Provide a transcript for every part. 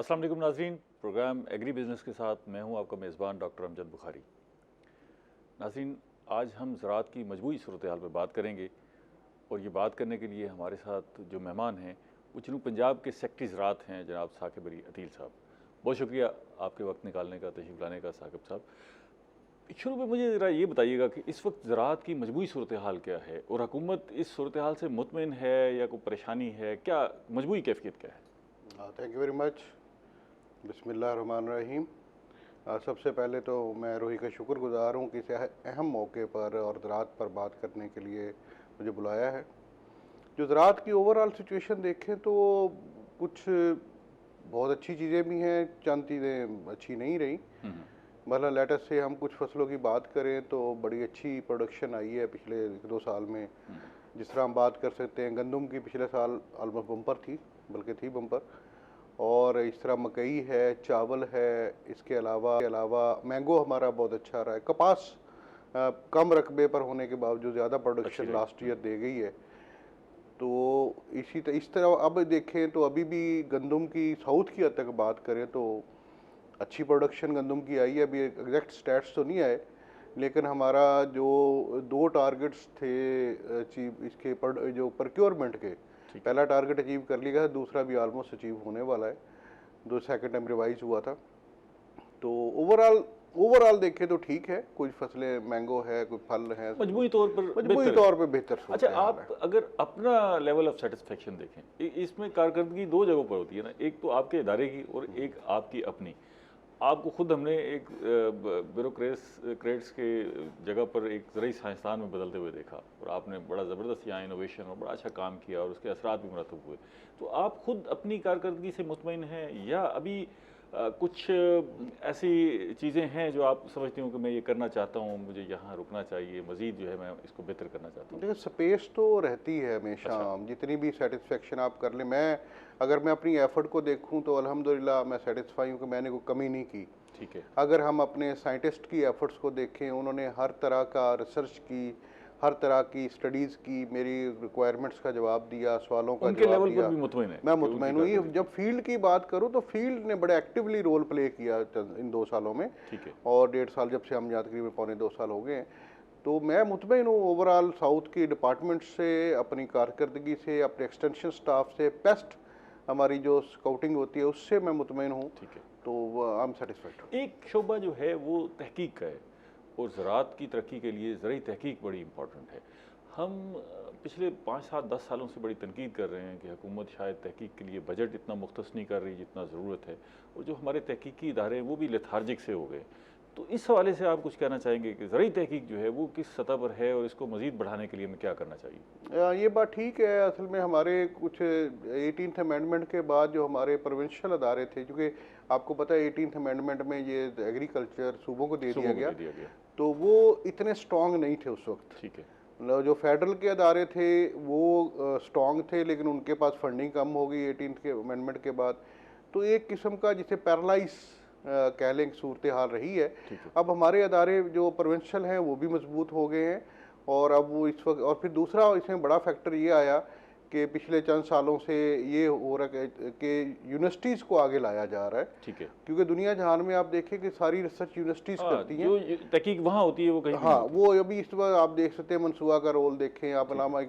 अस्सलाम वालेकुम नाज़रीन, प्रोग्राम एग्री बिज़नेस के साथ मैं हूं आपका मेज़बान डॉक्टर अमजद बुखारी। नाज़रीन, आज हम ज़राअत की मजबूई सूरत हाल पर बात करेंगे और ये बात करने के लिए हमारे साथ जो मेहमान हैं वो जनूब पंजाब के सेक्रेटरी ज़राअत हैं जनाब साकिब अली अतील साहब। बहुत शुक्रिया आपके वक्त निकालने का, तशरीफ़ लाने का साकिब साहब। शुरू में मुझे ज़रा ये बताइएगा कि इस वक्त ज़राअत की मजबूई सूरत हाल क्या है और हुकूमत इस सूरत हाल से मुतमिन है या कोई परेशानी है, क्या मजबूई कैफियत क्या है? Thank you very much. बिस्मिल्लाहिर्रहमानिर्रहीम। सबसे पहले तो मैं रूही का शुक्रगुज़ार हूँ कि इस अहम मौके पर और ज़राअत पर बात करने के लिए मुझे बुलाया है। जो ज़राअत की ओवरऑल सिचुएशन देखें तो कुछ बहुत अच्छी चीज़ें भी हैं, चंद चीज़ें अच्छी नहीं रही। मतलब लेटर से हम कुछ फसलों की बात करें तो बड़ी अच्छी प्रोडक्शन आई है पिछले 1-2 साल में। जिस तरह हम बात कर सकते हैं, गंदम की पिछले साल ऑलमोस्ट बम्पर थी, बल्कि थी बम्पर। और इस तरह मकई है, चावल है, इसके अलावा मैंगो हमारा बहुत अच्छा रहा है। कपास कम रकबे पर होने के बावजूद ज़्यादा प्रोडक्शन लास्ट ईयर दे गई है। तो इस तरह अब देखें तो अभी भी गंदम की साउथ की हद तक बात करें तो अच्छी प्रोडक्शन गंदम की आई है। अभी एग्जैक्ट स्टैट्स तो नहीं आए, लेकिन हमारा जो 2 टारगेट्स थे अचीव इसके जो प्रोक्योरमेंट के, पहला टारगेट अचीव कर लिया है, दूसरा भी ऑलमोस्ट अचीव होने वाला है, जो सेकंड टाइम रिवाइज हुआ था। तो ओवरऑल देखें तो ठीक है। कुछ फसलें मैंगो है, कुछ फल है, मजबूरी तौर पर बेहतर। अच्छा, आप अगर अपना लेवल ऑफ सेटिस्फेक्शन देखें, इसमें कारकर्दगी दो जगहों पर होती है ना, एक तो आपके इदारे की और एक आपकी अपनी। आपको खुद हमने एक ब्यूरोक्रेट्स के जगह पर एक ज़रूरी साइंसदान में बदलते हुए देखा और आपने बड़ा ज़बरदस्त यहाँ इनोवेशन और बड़ा अच्छा काम किया और उसके असरात भी मरतब हुए। तो आप खुद अपनी कारकर्दगी से मुतमईन हैं या अभी कुछ ऐसी चीज़ें हैं जो आप समझते हो कि मैं ये करना चाहता हूँ, मुझे यहाँ रुकना चाहिए, मज़ीद जो है मैं इसको बेहतर करना चाहता हूँ? देखिए, स्पेस तो रहती है हमेशा। अच्छा। जितनी भी सेटिस्फेक्शन आप कर लें, अगर मैं अपनी एफर्ट को देखूं तो अल्हम्दुलिल्लाह मैं सेटिस्फाई हूँ कि मैंने कोई कमी नहीं की। ठीक है। अगर हम अपने साइंटिस्ट की एफर्ट्स को देखें, उन्होंने हर तरह का रिसर्च की, हर तरह की स्टडीज़ की, मेरी रिक्वायरमेंट्स का जवाब दिया, सवालों का उनके जवाब लेवल पर दिया। भी मुतमईन है मैं कि उनकी मुतमईन हुई। कारकर्दगी? जब फील्ड की बात करूँ तो फील्ड ने बड़े एक्टिवली रोल प्ले किया इन 2 सालों में। ठीक है। और 1.5 साल जब से हम यहाँ तकरीबन पौने 2 साल हो गए हैं, तो मैं मुतमईन हूँ ओवरऑल साउथ की डिपार्टमेंट से, अपनी कारकर्दगी से, अपने एक्सटेंशन स्टाफ से, पेस्ट हमारी जो स्काउटिंग होती है उससे मैं मुतमईन हूँ। ठीक है। तो आई एम सेटिस्फाइड। एक शोबा जो है वो तहकीक का है और ज़राअत की तरक्की के लिए ज़राई तहकीक बड़ी इंपॉर्टेंट है। हम पिछले 5-7-10 सालों से बड़ी तनकीद कर रहे हैं कि हुकूमत शायद तहकीक के लिए बजट इतना मुख्तस नहीं कर रही जितना ज़रूरत है और जो हमारे तहकीकी इदारे हैं वो भी लेथार्जिक से हो गए। तो इस हवाले से आप कुछ कहना चाहेंगे कि ज़राई तहकीक जो है वो किस सतह पर है और इसको मज़ीद बढ़ाने के लिए हमें क्या करना चाहिए? ये बात ठीक है। असल में हमारे कुछ 18th अमेंडमेंट के बाद जो हमारे प्रोविंशियल अदारे थे, क्योंकि आपको पता है 18th अमेंडमेंट में ये एग्रीकल्चर सूबों को दे दिया गया, तो वो इतने स्ट्रॉन्ग नहीं थे उस वक्त। ठीक है। मतलब जो फेडरल के अदारे थे वो स्ट्रॉन्ग थे, लेकिन उनके पास फंडिंग कम हो गई 18th के अमेंडमेंट के बाद। तो एक किस्म का जिसे पैरालाइज कह लें सूरत हाल रही है। अब हमारे अदारे जो प्रोविंशियल हैं वो भी मजबूत हो गए हैं और अब वो इस वक्त, और फिर दूसरा इसमें बड़ा फैक्टर ये आया कि पिछले चंद सालों से ये हो रहा है कि यूनिवर्सिटीज़ को आगे लाया जा रहा है। ठीक है। क्योंकि दुनिया जहान में आप देखें कि सारी रिसर्च यूनिवर्सिटीज़ करती हैं। जो तहकीक वहाँ होती है वो कहीं हाँ, वो अभी इस बार आप देख सकते हैं मनसूबा का रोल देखें, आप अलामा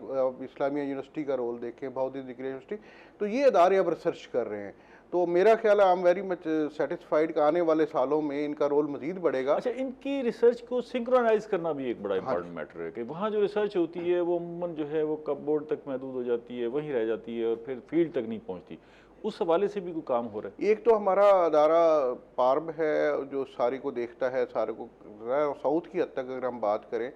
इस्लामिया यूनिवर्सिटी का रोल देखें, बहाउद्दीन ज़िक्रिया यूनिवर्सिटी, तो ये अदारे अब रिसर्च कर रहे हैं। तो मेरा ख्याल है I am very much satisfied कि आने वाले सालों में इनका रोल मजीद बढ़ेगा। अच्छा, इनकी रिसर्च को सिंक्रोनाइज करना भी एक बड़ा इंपॉर्टेंट मैटर है कि वहाँ जो रिसर्च होती है वो अमूमन जो है वो कब बोर्ड तक महदूद हो जाती है, वहीं रह जाती है और फिर फील्ड तक नहीं पहुँचती। उस हवाले से भी कोई काम हो रहा है? एक तो हमारा अदारा पार्ब है जो सारी को देखता है, सारे को साउथ की हद तक अगर हम बात करें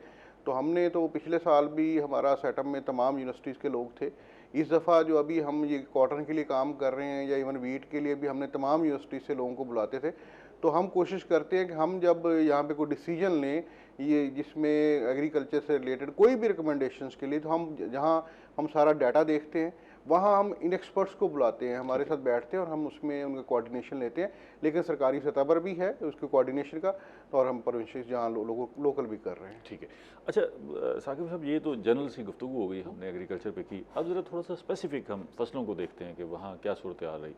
तो हमने तो पिछले साल भी हमारा सेटअप में तमाम यूनिवर्सिटीज़ के लोग थे। इस दफ़ा जो अभी हम ये कॉटन के लिए काम कर रहे हैं या इवन वीट के लिए भी हमने तमाम यूनिवर्सिटी से लोगों को बुलाते थे। तो हम कोशिश करते हैं कि हम जब यहाँ पे कोई डिसीजन लें ये जिसमें एग्रीकल्चर से रिलेटेड कोई भी रिकमेंडेशंस के लिए, तो हम जहाँ हम सारा डाटा देखते हैं वहाँ हम इन एक्सपर्ट्स को बुलाते हैं, हमारे साथ बैठते हैं और हम उसमें उनका कोऑर्डिनेशन लेते हैं। लेकिन सरकारी सतह पर भी है उसके कोऑर्डिनेशन का, और हम प्रोविंशियल जहाँ लोकल भी कर रहे हैं। ठीक है। अच्छा साकिब साहब, ये तो जनरल सी गुफ्तगू हो गई हमने एग्रीकल्चर पे की, अब ज़रा थोड़ा सा स्पेसिफिक हम फसलों को देखते हैं कि वहाँ क्या सूरत हाल रही।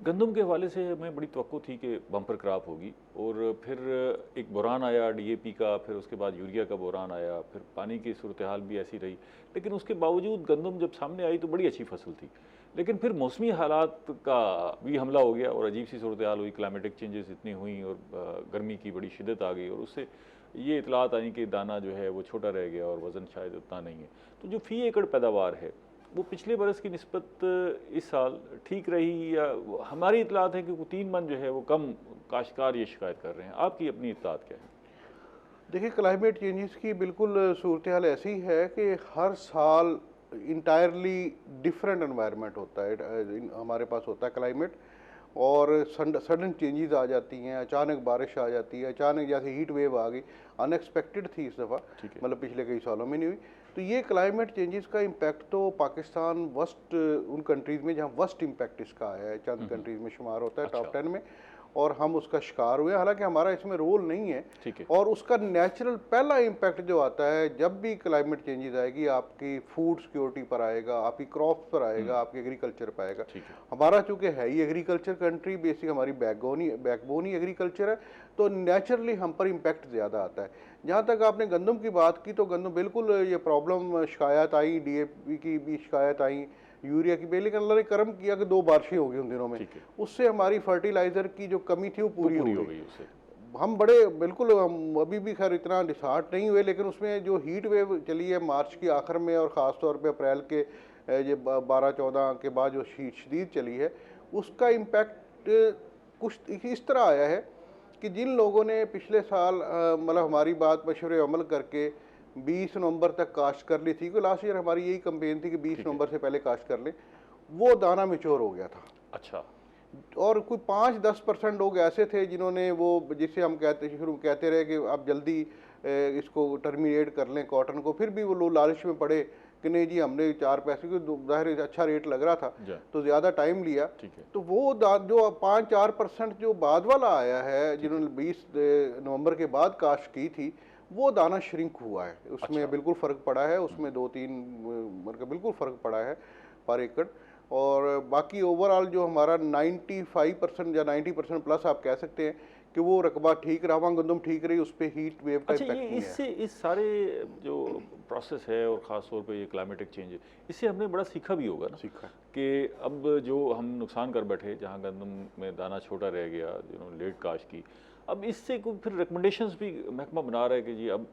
गंदम के हवाले से हमें बड़ी तवक्को थी कि बम्पर क्रॉप होगी, और फिर एक बुरान आया डीएपी का, फिर उसके बाद यूरिया का बुरान आया, फिर पानी की सूरत हाल भी ऐसी रही, लेकिन उसके बावजूद गंदम जब सामने आई तो बड़ी अच्छी फसल थी। लेकिन फिर मौसमी हालात का भी हमला हो गया और अजीब सी सूरत हाल हुई, क्लाइमेटिक चेंजेस इतनी हुई और गर्मी की बड़ी शिद्दत आ गई, और उससे ये इतलात आई कि दाना जो है वो छोटा रह गया और वज़न शायद उतना नहीं है। तो जो फ़ी एकड़ पैदावार है वो पिछले बरस की निस्बत इस साल ठीक रही, या हमारी इतलात है कि 3 मन जो है वो कम काश्तकार ये शिकायत कर रहे हैं? आपकी अपनी इतलात क्या है? देखिए, क्लाइमेट चेंजेस की बिल्कुल सूरत हाल ऐसी है कि हर साल इंटायरली डिफरेंट एनवायरनमेंट होता है, हमारे पास होता है क्लाइमेट, और सडन चेंजेस आ जाती हैं, अचानक बारिश आ जाती है, अचानक जैसे हीट वेव आ गई, अनएक्सपेक्टेड थी इस दफ़ा, मतलब पिछले कई सालों में नहीं हुई। तो ये क्लाइमेट चेंजेस का इम्पैक्ट तो पाकिस्तान वस्ट उन कंट्रीज़ में जहाँ वस्ट इम्पैक्ट इसका आया है, चंद कंट्रीज़ में शुमार होता है टॉप 10 में, और हम उसका शिकार हुए, हालांकि हमारा इसमें रोल नहीं है। और उसका नेचुरल पहला इम्पैक्ट जो आता है जब भी क्लाइमेट चेंजेस आएगी, आपकी फूड सिक्योरिटी पर आएगा, आपकी क्रॉप्स पर आएगा, आपके एग्रीकल्चर पर आएगा। हमारा चूंकि है ही एग्रीकल्चर कंट्री, बेसिक हमारी बैकबोन ही एग्रीकल्चर है, तो नेचुरली हम पर इम्पैक्ट ज़्यादा आता है। जहाँ तक आपने गंदम की बात की, तो गंदम बिल्कुल ये प्रॉब्लम शिकायत आई, डीएपी की भी शिकायत आई, यूरिया की भी, लेकिन अल्लाह ने करम किया कि 2 बारिशें हो गई उन दिनों में, उससे हमारी फर्टिलाइज़र की जो कमी थी वो पूरी हो गई। हम बड़े बिल्कुल, हम अभी भी खैर इतना डिसहार्ट नहीं हुए, लेकिन उसमें जो हीट वेव चली है मार्च की आखिर में और ख़ास तौर पे अप्रैल के ये 12-14 के बाद जो शदीद चली है, उसका इम्पैक्ट कुछ इस तरह आया है कि जिन लोगों ने पिछले साल मतलब हमारी बात पर शोर अमल करके 20 नवंबर तक काश्त कर ली थी, कि लास्ट ईयर हमारी यही कंपेन थी कि 20 नवंबर से पहले काश्त कर लें, वो दाना मिच्योर हो गया था। अच्छा। और कोई 5-10% लोग ऐसे थे जिन्होंने वो, जिसे हम कहते रहे कि आप जल्दी इसको टर्मिनेट कर लें कॉटन को, फिर भी वो लोग लालच में पड़े कि नहीं जी हमने 4 पैसे की, ज़ाहिर अच्छा रेट लग रहा था तो ज़्यादा टाइम लिया। तो वो जो 5-4% जो बाद वाला आया है, जिन्होंने 20 नवंबर के बाद काश्त की थी, वो दाना श्रिंक हुआ है, उसमें बिल्कुल फ़र्क पड़ा है, उसमें 2-3 मतलब बिल्कुल फ़र्क पड़ा है पर एकड़। और बाकी ओवरऑल जो हमारा 95% या 90% प्लस आप कह सकते हैं कि वो रकबा ठीक रहा, गंदम ठीक रही, उस पर हीट वेव का इम्पैक्ट नहीं है। इससे इस सारे जो प्रोसेस है और ख़ास तौर पे ये क्लाइमेटिक चेंज है, इससे हमने बड़ा सीखा भी होगा ना, सीखा कि अब जो हम नुकसान कर बैठे, जहाँ गंदम में दाना छोटा रह गया, जिन्होंने लेट काश्त की, अब इससे कोई फिर रिकमेंडेशंस भी महकमा बना रहा है कि जी अब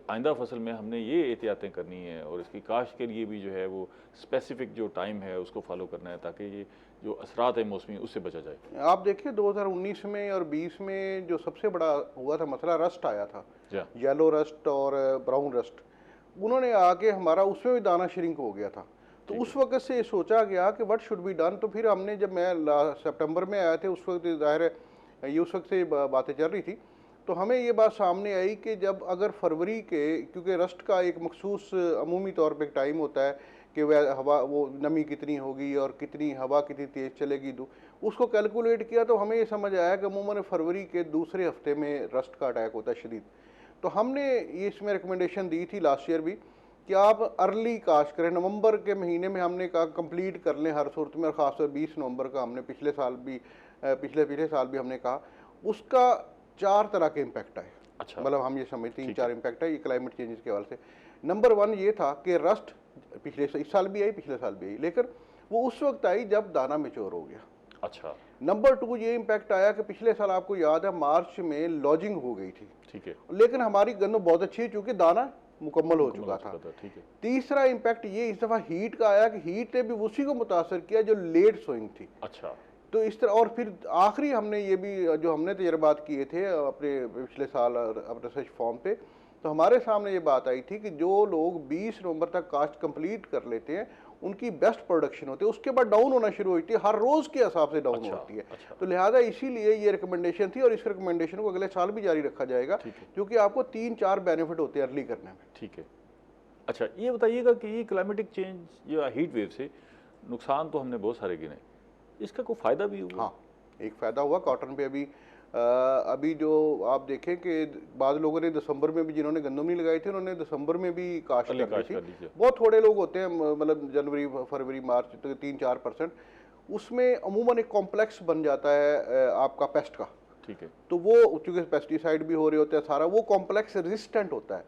आइंदा फसल में हमने ये एहतियातें करनी है, और इसकी काश्त के लिए भी जो है वो स्पेसिफिक जो टाइम है उसको फॉलो करना है, ताकि ये जो असरात है मौसमी उससे बचा जाए। आप देखिए 2019 में और 20 में जो सबसे बड़ा हुआ था मसला, रस्ट आया था, येलो रस्ट और ब्राउन रस्ट, उन्होंने आके हमारा उसमें भी दाना श्रिंक हो गया था। तो उस वक्त से सोचा गया कि व्हाट शुड बी डन। तो फिर हमने, जब मैं सितंबर में आया थे उस वक्त, ज़ाहिर है ये उस वक्त से बातें चल रही थी, तो हमें ये बात सामने आई कि जब अगर फरवरी के, क्योंकि रस्ट का एक मखसूस अमूमी तौर पे एक टाइम होता है कि वह हवा, वो नमी कितनी होगी और कितनी हवा कितनी तेज़ चलेगी, उसको कैलकुलेट किया तो हमें ये समझ आया कि अमूमन फरवरी के दूसरे हफ्ते में रस्ट का अटैक होता है शदीद। तो हमने ये इसमें रिकमेंडेशन दी थी लास्ट ईयर भी कि आप अर्ली काश्त करें, नवंबर के महीने में हमने कहा कंप्लीट कर लें हर सूरत में, और ख़ासतौर 20 नवंबर का हमने पिछले साल भी हमने कहा। उसका 4 तरह के इम्पैक्ट आए। अच्छा। मतलब हम ये समझते हैं 3-4 इम्पैक्ट है ये क्लाइमेट चेंजेस के हवाले से। नंबर 1 ये था कि रस्ट इस साल भी आई, पिछले साल भी आई, लेकिन वो उस वक्त आई जब दाना मेच्योर हो गया। अच्छा। नंबर 2 ये इम्पैक्ट आया कि पिछले साल आपको याद है मार्च में लॉजिंग हो गई थी, ठीक है, लेकिन हमारी गंदम बहुत अच्छी है चूंकि दाना मुकम्मल हो चुका था। ठीक है। तीसरा इम्पैक्ट ये इस दफ़ा हीट का आया कि हीट ने भी उसी को मुतासर किया जो लेट सोइंग थी। अच्छा। तो इस तरह, और फिर आखिरी हमने ये भी जो हमने तजर्बात किए थे अपने पिछले साल अपने रिसर्च फॉर्म पे, तो हमारे सामने ये बात आई थी कि जो लोग 20 नवंबर तक काश्त कंप्लीट कर लेते हैं उनकी बेस्ट प्रोडक्शन होती है, उसके बाद डाउन होना शुरू होती है, हर रोज़ के हिसाब से डाउन होती है। तो लिहाजा इसीलिए ये रिकमेंडेशन थी, और इस रिकमेंडेशन को अगले साल भी जारी रखा जाएगा, क्योंकि आपको 3-4 बेनिफिट होते हैं अर्ली करने में। ठीक है। अच्छा, ये बताइएगा कि ये क्लाइमेटिक चेंज या हीट वेव से नुकसान तो हमने बहुत सारे गिने, इसका कोई फ़ायदा भी हुआ? हाँ, एक फ़ायदा हुआ कॉटन पे। अभी जो आप देखें कि बाद लोगों ने दिसंबर में भी, जिन्होंने गंदम नहीं लगाई थी, उन्होंने दिसंबर में भी काश्त कर ली थी। बहुत थोड़े लोग होते हैं, मतलब जनवरी फरवरी मार्च तो 3-4%, उसमें अमूमन एक कॉम्प्लेक्स बन जाता है आपका पेस्ट का। ठीक है। तो वो चूंकि पेस्टिसाइड भी हो रहे होते हैं, सारा वो कॉम्प्लेक्स रेजिस्टेंट होता है।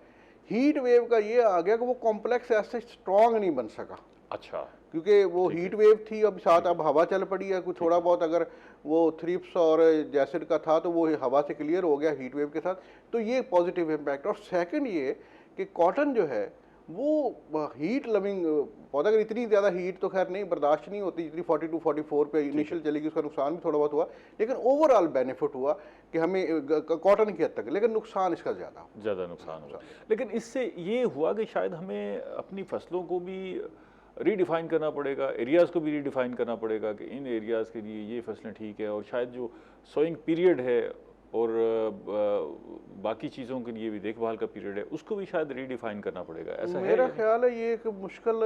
हीट वेव का ये आ गया कि वो कॉम्प्लेक्स ऐसे स्ट्रांग नहीं बन सका। अच्छा। क्योंकि वो हीट वेव थी, अब साथ अब हवा चल पड़ी है, कुछ थोड़ा बहुत अगर वो थ्रिप्स और जैसिड का था तो वो हवा से क्लियर हो गया हीट वेव के साथ, तो ये पॉजिटिव इम्पैक्ट। और सेकंड ये कि कॉटन जो है वो हीट लविंग पौधा, अगर इतनी ज़्यादा हीट तो खैर नहीं बर्दाश्त नहीं होती जितनी 42 44 पे इनिशियल चलेगी, उसका नुकसान भी थोड़ा बहुत हुआ, लेकिन ओवरऑल बेनिफिट हुआ कि हमें कॉटन की हद तक, लेकिन नुकसान इसका ज़्यादा नुकसान हुआ। लेकिन इससे ये हुआ कि शायद हमें अपनी फसलों को भी रीडिफाइन करना पड़ेगा, एरियाज़ को भी रीडिफाइन करना पड़ेगा कि इन एरियाज़ के लिए ये फसलें ठीक है, और शायद जो सोइंग पीरियड है और बाकी चीज़ों के लिए भी देखभाल का पीरियड है उसको भी शायद रीडिफाइन करना पड़ेगा। ऐसा मेरा ख्याल है ये एक मुश्किल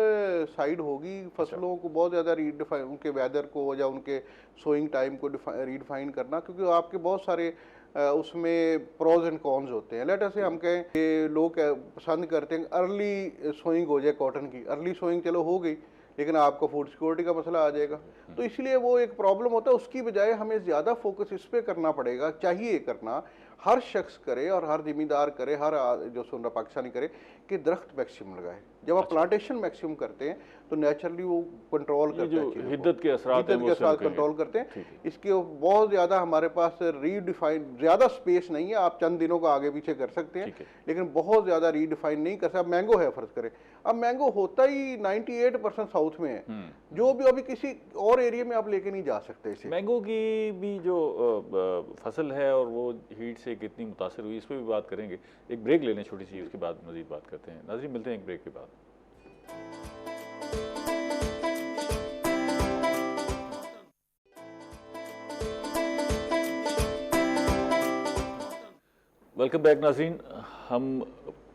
साइड होगी। फसलों को बहुत ज़्यादा रीडिफाइन, उनके वेदर को या उनके सोइंग टाइम को रीडिफाइन करना, क्योंकि आपके बहुत सारे उसमें प्रोज एंड कॉन्स होते हैं। लेट से हम कहें कि लोग पसंद करते हैं अर्ली सोइंग हो जाए कॉटन की, अर्ली सोइंग चलो हो गई, लेकिन आपको फूड सिक्योरिटी का मसला आ जाएगा, तो इसलिए वो एक प्रॉब्लम होता है। उसकी बजाय हमें ज़्यादा फोकस इस पे करना पड़ेगा, चाहिए करना, हर शख्स करे और हर जिम्मेदार करे, हर जो सुन रहा पाकिस्तानी करे कि दरख्त मैक्सिमम लगाए। जब आप प्लांटेशन मैक्सिमम करते हैं तो नेचुरली वो कंट्रोल करते हैं, हिद्दत के असरात कंट्रोल करते हैं। इसके बहुत ज़्यादा हमारे पास रीडिफाइन ज़्यादा स्पेस नहीं है, आप चंद दिनों का आगे पीछे कर सकते हैं, लेकिन बहुत ज़्यादा रीडिफाइन नहीं कर सकते। अब मैंगो है फ़र्ज़ करें, अब मैंगो होता ही 98% साउथ में है, जो भी अभी किसी और एरिया में आप लेके नहीं जा सकते इसे। मैंगो की भी जो फसल है और वो हीट से कितनी मुतासर हुई, इस पर भी बात करेंगे। एक ब्रेक ले लें छोटी सी, उसके बाद मज़ीद बात करते हैं। नाज़रीन, मिलते हैं एक ब्रेक के बाद। वेलकम बैक नाज़रीन। हम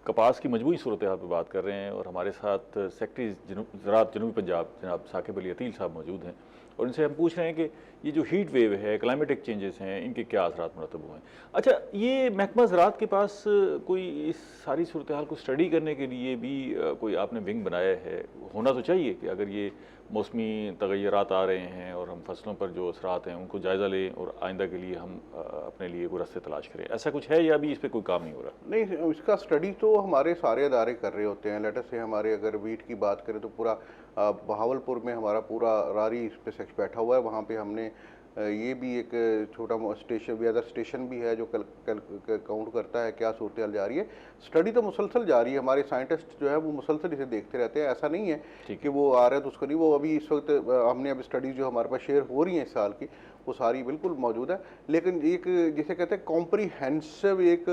कपास की मजबूरी सूरत हाल पर बात कर रहे हैं और हमारे साथ सेक्रेटरी ज़राअत जनूबी पंजाब जनाब साकिब अली अतील साहब मौजूद हैं, और इनसे हम पूछ रहे हैं कि ये जो हीट वेव है, क्लाइमेटिक चेंजेस हैं, इनके क्या असरात मुरतब हुए हैं। अच्छा, ये महकमा ज़राअत के पास कोई इस सारी सूरत हाल को स्टडी करने के लिए भी कोई आपने विंग बनाया है? होना तो चाहिए कि अगर ये मौसमी तग़य्युरात आ रहे हैं और हम फसलों पर जो असरात हैं उनको जायज़ा लें और आइंदा के लिए हम अपने लिए कोई रास्ते तलाश करें, ऐसा कुछ है या अभी इस पर कोई काम नहीं हो रहा? नहीं, इसका स्टडी तो हमारे सारे अदारे कर रहे होते हैं। लेटर से हमारे अगर वीट की बात करें तो पूरा बहावलपुर में हमारा पूरा रारी स्पेसिस्ट बैठा हुआ है, वहाँ पे हमने ये भी एक छोटा स्टेशन, वेदर स्टेशन भी है जो काउंट करता है क्या सूरत हाल जा रही है। स्टडी तो मुसलसल जा रही है, हमारे साइंटिस्ट जो है वो मुसलसल इसे देखते रहते हैं। ऐसा नहीं है कि वो आ रहा है तो उसको नहीं, वो अभी इस वक्त हमने अब स्टडीज़ जो हमारे पास शेयर हो रही हैं इस साल की, वो सारी बिल्कुल मौजूद है। लेकिन एक जिसे कहते हैं कॉम्प्रीहेंसिव एक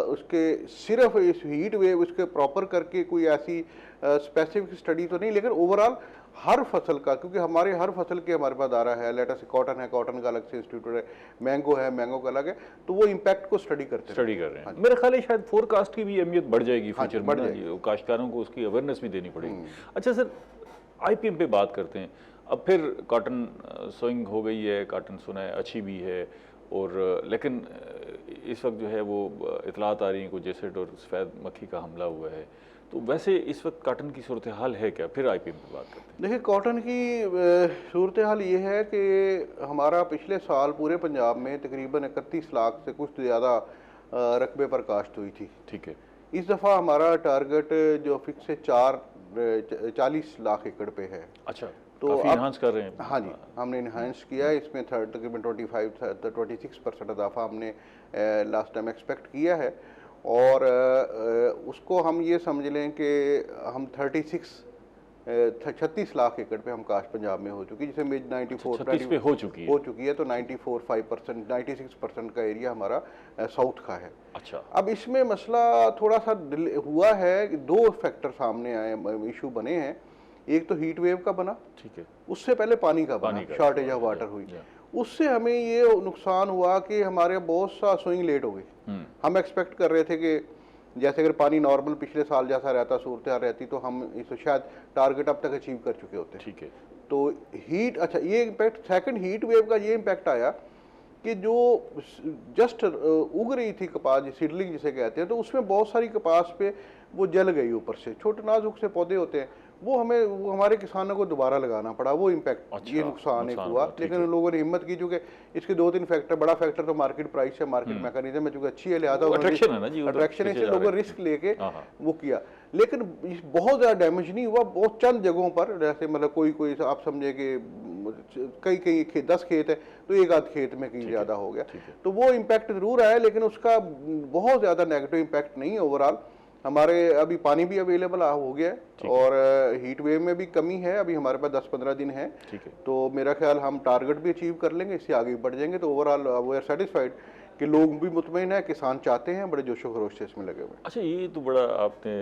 उसके सिर्फ इस हीट वेव उसके प्रॉपर करके कोई ऐसी स्पेसिफिक स्टडी तो नहीं, लेकिन ओवरऑल हर फसल का, क्योंकि हमारे हर फसल के हमारे पास दायरा है। लेटर से कॉटन है, कॉटन का अलग से इंस्टीट्यूट है, मैंगो है, मैंगो का अलग है, तो वो इम्पैक्ट को स्टडी कर रहे हैं। मेरा ख्याल है शायद फोरकास्ट की भी अहमियत बढ़ जाएगी फ्यूचर में, काश्तकारों को उसकी अवेयरनेस भी देनी पड़ेगी। अच्छा सर, IPM पे बात करते हैं। अब फिर कॉटन सोइंग हो गई है, कॉटन सुना है अच्छी भी है, और लेकिन इस वक्त जो है वो इतलात आ रही हैं कुछ जेसिड और सफ़ेद मक्खी का हमला हुआ है, तो वैसे इस वक्त कॉटन की सूरत हाल है क्या? फिर IPM की बात करते हैं। देखिए, कॉटन की सूरत हाल ये है कि हमारा पिछले साल पूरे पंजाब में तकरीबन 31 लाख से कुछ ज़्यादा रकबे पर काश्त हुई थी। ठीक है। इस दफ़ा हमारा टारगेट जो फिक्स है 40 लाख एकड़ पे है। अच्छा, तो इन्हांस कर रहे हैं? हाँ जी, हमने इन्हांस किया है। इसमें तकरीबन 26% इजाफा हमने लास्ट टाइम एक्सपेक्ट किया है, और उसको हम ये समझ लें कि हम 36 लाख एकड़ पे हम काश्त पंजाब में हो चुकी है, जिसे मिड 94 पे हो चुकी है, तो 94.5% 96% का एरिया हमारा साउथ का है। अच्छा, अब इसमें मसला थोड़ा सा हुआ है कि दो फैक्टर सामने आए, इशू बने हैं। एक तो हीट वेव का बना, ठीक है, उससे पहले पानी का बना, शॉर्टेज ऑफ वाटर हुई, उससे हमें ये नुकसान हुआ कि हमारे बहुत सा स्विंग लेट हो गई। हम एक्सपेक्ट कर रहे थे कि जैसे अगर पानी नॉर्मल पिछले साल जैसा रहता, सूरत हाल रहती, तो हम इसे शायद टारगेट अब तक अचीव कर चुके होते। ठीक है। तो हीट, अच्छा ये इम्पैक्ट, सेकंड हीट वेव का ये इम्पैक्ट आया कि जो जस्ट उग रही थी कपास, सीडलिंग जिसे कहते हैं, तो उसमें बहुत सारी कपास पे वो जल गई ऊपर से। छोटे नाजुक से पौधे होते हैं, वो हमारे किसानों को दोबारा लगाना पड़ा, वो इम्पैक्ट ये नुकसान एक हुआ। लेकिन उन लोगों ने हिम्मत की, चूंकि इसके 2-3 फैक्टर, बड़ा फैक्टर तो मार्केट प्राइस है, मार्केट मैकेनिज्म है, चूंकि अच्छी है, लिहाजा अट्रैक्शन है ना जी, अट्रैक्शन है, लोगों ने रिस्क लेके वो किया। लेकिन बहुत ज़्यादा डैमेज नहीं हुआ, बहुत चंद जगहों पर, जैसे मतलब कोई आप समझे कि कई 10 खेत है तो एक आध खेत में कहीं ज़्यादा हो गया, तो वो इम्पैक्ट ज़रूर आया, लेकिन उसका बहुत ज़्यादा नेगेटिव इम्पैक्ट नहीं है ओवरऑल। हमारे अभी पानी भी अवेलेबल हो गया है और हीट वेव में भी कमी है, अभी हमारे पास 10-15 दिन है, तो मेरा ख्याल हम टारगेट भी अचीव कर लेंगे, इससे आगे बढ़ जाएंगे। तो ओवरऑल वी आर सेटिस्फाइड कि लोग भी मुतमईन है, किसान चाहते हैं, बड़े जोशो खरोश से इसमें लगे हुए। अच्छा, ये तो बड़ा आपने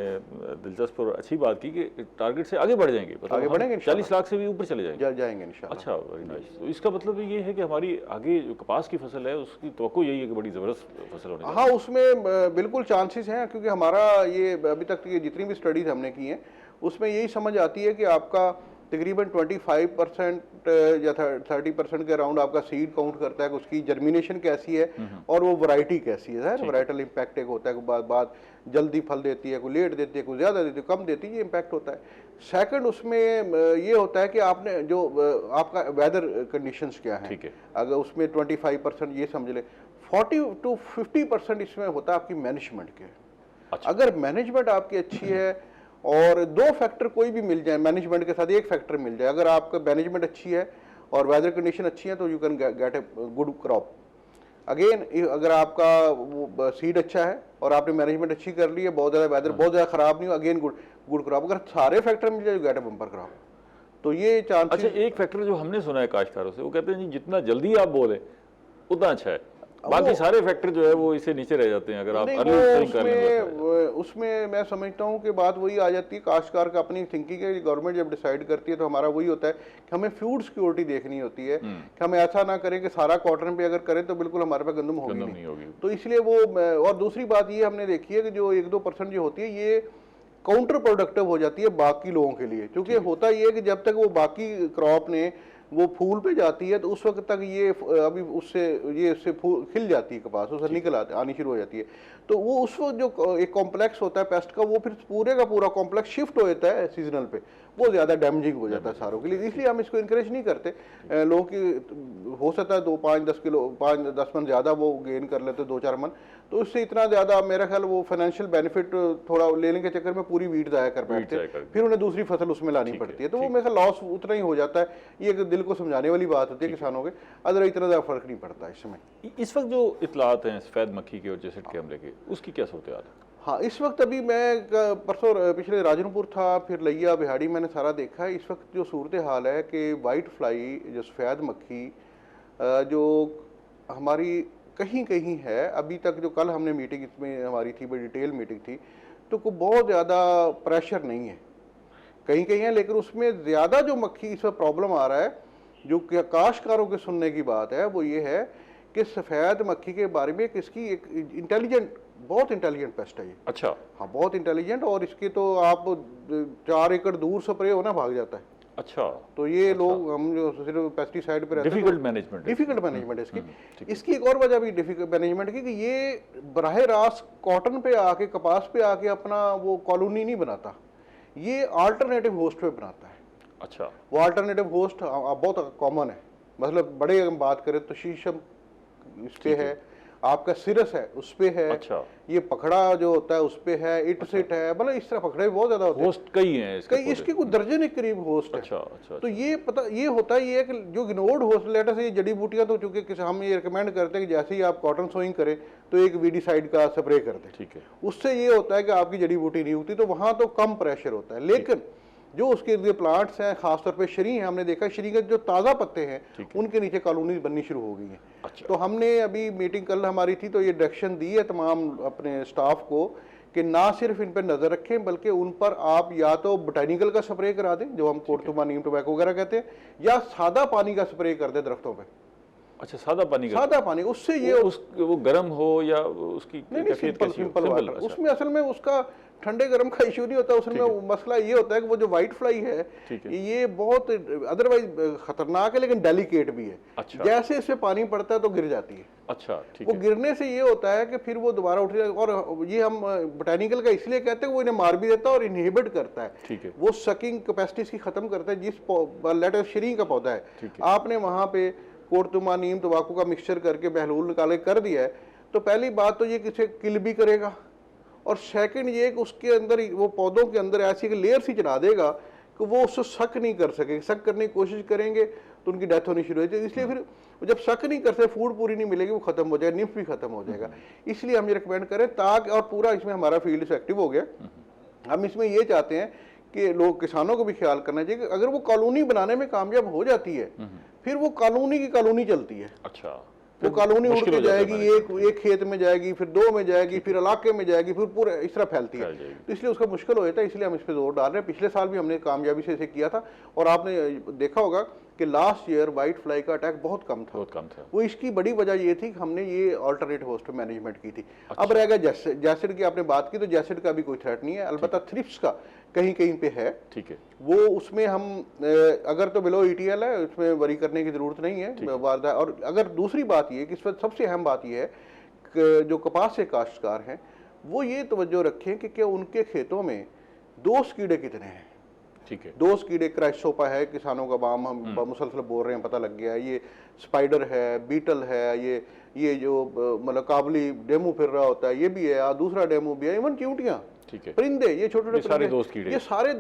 दिलचस्प और अच्छी बात की कि टारगेट से आगे बढ़ जाएंगे, मतलब आगे बढ़ेंगे, 40 लाख से भी ऊपर चले जाएंगे इंशाल्लाह। अच्छा, वेरी नाइस। तो इसका मतलब ये है कि हमारी आगे जो कपास की फसल है उसकी तवक्को यही है कि बड़ी ज़बरदस्त फसल होने हाँ, उसमें बिल्कुल चांसेस हैं, क्योंकि हमारा ये अभी तक की जितनी भी स्टडीज हमने की हैं उसमें यही समझ आती है कि आपका तकरीबन 25% या 30% के अराउंड आपका सीड काउंट करता है कि उसकी जर्मिनेशन कैसी है और वो वैरायटी कैसी है। वैराइटल इम्पैक्ट एक होता है कि बात जल्दी फल देती है, कोई लेट देती है, कोई ज़्यादा देती है, कम देती है, ये इम्पैक्ट होता है। सेकंड उसमें ये होता है कि आपने जो आपका वेदर कंडीशंस क्या हैं, अगर उसमें 25% ये समझ ले, 40 to 50% इसमें होता है आपकी मैनेजमेंट के। अच्छा। अगर मैनेजमेंट आपकी अच्छी है और 2 फैक्टर कोई भी मिल जाए, मैनेजमेंट के साथ 1 फैक्टर मिल जाए, अगर आपका मैनेजमेंट अच्छी है और वेदर कंडीशन अच्छी है तो you can get a good crop. Again अगर आपका वो सीड अच्छा है और आपने मैनेजमेंट अच्छी कर ली है, बहुत ज़्यादा वेदर बहुत ज़्यादा ख़राब नहीं हो, अगेन गुड क्रॉप। अगर सारे फैक्टर मिल जाए गेट ए बम्पर क्रॉप। तो ये चांस। अच्छा, एक फैक्टर जो हमने सुना है काश्तकारों से, वो कहते हैं जी जितना जल्दी आप बोले उतना अच्छा है, बाकी सारे फैक्टर जो है वो इसे नीचे रह जाते हैं अगर आप अर्ली सेलिंग कर लें। उसमें मैं समझता हूँ कि बात वही आ जाती है, काश्तकार का अपनी थिंकिंग है। गवर्नमेंट जब डिसाइड करती है तो हमारा वही होता है कि हमें फूड सिक्योरिटी देखनी होती है, कि हम ऐसा ना करें कि सारा कॉटन पे अगर करें तो बिल्कुल हमारे पास गंदम होगी नहीं। तो इसलिए वो, और दूसरी बात ये हमने देखी है कि जो 1-2% जो होती है ये काउंटर प्रोडक्टिव हो जाती है बाकी लोगों के लिए, क्योंकि होता ये है कि जब तक वो बाकी क्रॉप ने वो फूल पे जाती है तो उस वक्त तक ये अभी उससे फूल खिल जाती है, कपास उससे निकल आनी शुरू हो जाती है। तो वो उस वक्त जो एक कॉम्प्लेक्स होता है पेस्ट का, वो फिर पूरे का पूरा कॉम्प्लेक्स शिफ्ट हो जाता है सीजनल पे, वो ज़्यादा डैमेजिंग हो जाता है सारों के लिए। इसलिए हम इसको इंकरेज नहीं करते। लोगों की हो सकता है 2-5-10 किलो 5-10 मन ज़्यादा वो गेन कर लेते, 2-4 मन, तो उससे इतना ज़्यादा मेरा ख्याल वो फाइनेंशियल बेनिफिट थोड़ा लेने के चक्कर में पूरी वीट ज़ाया कर बैठते हैं, फिर उन्हें दूसरी फसल उसमें लानी पड़ती है, तो वो मेरा लॉस उतना ही हो जाता है। ये दिल को समझाने वाली बात होती है किसानों के, अदर इतना ज़्यादा फर्क नहीं पड़ता इस समय। इस वक्त जो इतलात हैं सफ़ेद मक्खी के और जेसिड के हमले के, उसकी क्या सूरत हाल है? हाँ, इस वक्त अभी मैं परसों पिछले राजनपुर था, फिर लिया बिहाड़ी, मैंने सारा देखा है। इस वक्त जो सूरत हाल है कि वाइट फ्लाई जो सफ़ेद मक्खी जो हमारी कहीं कहीं है, अभी तक जो कल हमने मीटिंग इसमें हमारी थी, बड़ी डिटेल मीटिंग थी, तो कोई बहुत ज़्यादा प्रेशर नहीं है, कहीं कहीं है, लेकिन उसमें ज़्यादा जो मक्खी इस वक्त प्रॉब्लम आ रहा है, जो काश्तकारों के सुनने की बात है, वो ये है कि सफ़ेद मक्खी के बारे में किसकी एक बहुत इंटेलिजेंट पेस्ट है ये। अच्छा। हाँ, बहुत इंटेलिजेंट, और इसके तो आप 4 एकड़ दूर स्प्रे होना भाग जाता है। अच्छा। तो ये लोग हम जो सिर्फ पेस्टिसाइड पे रहते हैं, डिफिकल्ट मैनेजमेंट इसकी एक और वजह भी डिफिकल्ट मैनेजमेंट की, कि ये बराह रास्त कॉटन पे आके, कपास पे आके अपना वो कॉलोनी नहीं बनाता, ये अल्टरनेटिव होस्ट पे बनाता है। अच्छा। वो अल्टरनेटिव होस्ट बहुत कॉमन है, मतलब बड़े हम बात करें तो शीशम इस पे है, आपका सिरस है उस पे है। अच्छा। ये पखड़ा जो होता है उस पे है, इटसिट है, मतलब इस तरह पखड़े बहुत ज्यादा होते हैं। होस्ट कई हैं इसके कुछ दर्जन के करीब होस्ट है। अच्छा। तो ये ये होता है कि जो इग्नोर्ड होस्ट लेटर से ये जड़ी बूटियां, तो चूंकि हम ये रिकमेंड करते हैं कि जैसे ही आप कॉटन सोइंग करें तो एक वीडिसाइड का स्प्रे कर दें। ठीक है। उससे ये होता है कि आपकी जड़ी बूटी नहीं उगती, तो वहां तो कम प्रेशर होता है। लेकिन जो उसके इर्द प्लांट्स हैं, खासतौर पे शरी हैं, हमने देखा शरी के जो ताज़ा पत्ते हैं उनके नीचे कॉलोनी बननी शुरू हो गई हैं। अच्छा। तो हमने अभी मीटिंग कल हमारी थी, तो ये डायरेक्शन दी है तमाम अपने स्टाफ को कि ना सिर्फ इन पर नज़र रखें, बल्कि उन पर आप या तो बोटेनिकल का स्प्रे करा दें, जो हम कोटतुमा नीम टोबैको वगैरह कहते हैं, या सादा पानी का स्प्रे कर दें दरख्तों पर। अच्छा, सादा पानी का, सादा पानी, उससे ये वो गर्म हो या उसकी नहीं कैफियत कैसी हो? Simple water. अच्छा, उसमें असल में उसका ठंडे गर्म का इशू नहीं होता, उसमें मसला ये होता है कि वो जो वाइट फ्लाई है ये बहुत अदरवाइज खतरनाक है लेकिन डेलिकेट भी है। अच्छा। जैसे इसमें पानी पड़ता है तो गिर जाती है। अच्छा, ठीक वो है। गिरने से ये होता है कि फिर वो दोबारा उठ जाए, और ये हम बोटेनिकल का इसलिए कहते हैं वो इन्हें मार भी देता है और इनहिबिट करता है। ठीक है। वो सकिंग कैपेसिटी इसकी खत्म करता है। जिस लेटर शरीर का पौधा है, आपने वहां पे कोड़तुमा, नीम, तंबाकू का मिक्सचर करके बहलूल निकाले कर दिया है, तो पहली बात तो ये किसे किल भी करेगा, और सेकंड ये कि उसके अंदर वो पौधों के अंदर ऐसी लेयर सी चढ़ा देगा कि वो उससे शक नहीं कर सके। शक करने की कोशिश करेंगे तो उनकी डेथ होनी शुरू हो जाती है। इसलिए फिर जब शक नहीं करते, फूड पूरी नहीं मिलेगी, वो खत्म हो जाएगा, निम्फ भी खत्म हो जाएगा। इसलिए हम ये रिकमेंड करें ताकि, और पूरा इसमें हमारा फील्ड से एक्टिव हो गया। हम इसमें ये चाहते हैं कि लोग, किसानों को भी ख्याल करना चाहिए कि अगर वो कॉलोनी बनाने में कामयाब हो जाती है, फिर वो कॉलोनी की कॉलोनी चलती है। अच्छा, वो कॉलोनी उड़ के जाएगी, एक खेत में जाएगी, फिर दो में जाएगी, फिर इलाके में जाएगी, फिर पूरे इस तरह फैलती है। तो इसलिए उसका मुश्किल हो जाता है। इसलिए हम इस पर जोर डाल रहे हैं। पिछले साल भी हमने कामयाबी से इसे किया था, और आपने देखा होगा कि लास्ट ईयर व्हाइट फ्लाई का अटैक बहुत कम था। वो इसकी बड़ी वजह ये थी कि हमने ये अल्टरनेट होस्ट मैनेजमेंट की थी। अब रह गया जैसिड की आपने बात की, तो जैसिड का भी कोई थ्रेट नहीं है, अलबत्ता थ्रिप्स का कहीं कहीं पे है। ठीक है। वो उसमें हम अगर तो बिलो ईटीएल है, उसमें वरी करने की जरूरत नहीं है। और अगर दूसरी बात ये कि इस पर सबसे अहम बात ये है कि जो कपास से काश्तकार हैं वो ये तवज्जो रखें कि क्या उनके खेतों में दोष कीड़े कितने हैं। ठीक है। दोस्त कीड़े, क्राइसोपा है, किसानों का बाम हम मुसलसल बोल रहे हैं, पता लग गया है। ये स्पाइडर है, बीटल है, ये जो मतलब काबली डेमू फिर रहा होता है, ये भी है, दूसरा डेमू भी है, इवन चींटियां, ठीक है, परिंदे, ये छोटे छोटे सारे दोस्त कीड़े, ये सारे,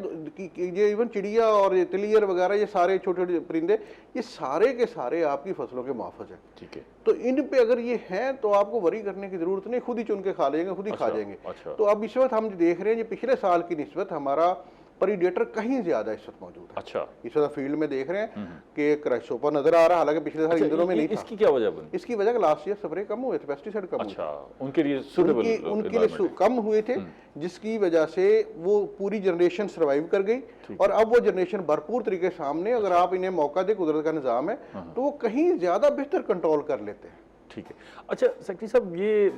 ये इवन चिड़िया और ये तिलियर वगैरह, ये सारे छोटे छोटे परिंदे, ये सारे के सारे आपकी फसलों के मुआफिज हैं। ठीक है। तो इन पे अगर ये हैं तो आपको वरी करने की जरूरत नहीं, खुद ही चुन के खा लेंगे, खुद ही खा जाएंगे। तो अब इस वक्त हम देख रहे हैं कि पिछले साल की निस्बत हमारा प्रीडेटर कहीं ज्यादा इस वक्त मौजूद है। अच्छा, इस वक्त फील्ड में देख रहे हैं कि क्राइसोपा नजर आ रहा है, हालांकि पिछले साल इन दिनों में नहीं था। इसकी क्या वजह बनी? इसकी वजह लास्ट ईयर स्प्रे कम हुए थे, पेस्टिसाइड कम। अच्छा, उनके लिए सूटेबल, उनके लिए कम हुए थे, जिसकी वजह से वो पूरी जनरेशन सर्वाइव कर गई, और अब वो जनरेशन भरपूर तरीके सामने, अगर आप इन्हें मौका दे, कुदरत का निजाम है, तो वो कहीं ज्यादा बेहतर कंट्रोल कर लेते हैं। ठीक है। अच्छा सेक्रेटरी साहब, ये